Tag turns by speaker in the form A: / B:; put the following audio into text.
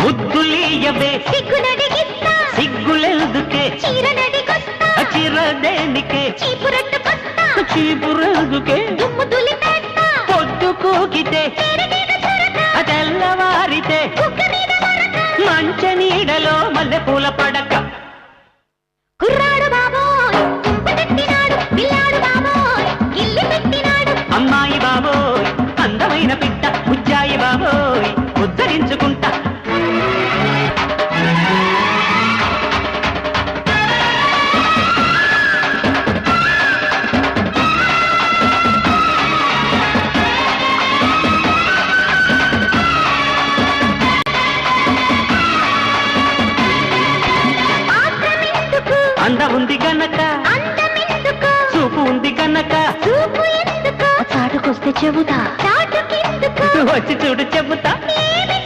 A: ముద్దులీయవే
B: సిగ్గునడిగిస్తా
A: సిగ్గులెందుకే
B: చీరనడిగొస్తా
A: చిరదేనికే
B: చీపురట్టుకొస్తా
A: చీపురెందుకే
B: దుమ్ము దులిపేస్తా
A: పొద్దు కూకితే
B: తెరగీత చొరక
A: తెల్లవారితే
B: కుక్క మీద మరక
A: మంచ నీడలో మల్లెపూల పడక
B: కుర్రాడు బాబోయ్ తుంపదెత్తినాడు పిల్లాడు బాబోయ్ గిల్లి పెట్టినాడు
A: అమ్మాయి బాబోయ్ అందమైన పిట్ట ఉజ్జాయి బాబోయ్ ఉద్ధరించుకుంటా
B: ఆత్రమెందుకు
A: అంద ఉంది కనుక
B: అందమెందుకు
A: చూపు ఉంది కనుక
B: చూపు ఎందుకు
C: చాటుకొస్తే చెబుతా
B: చాటుకెందుకు
A: వచ్చి చూడు చెబుతా
B: ఏమి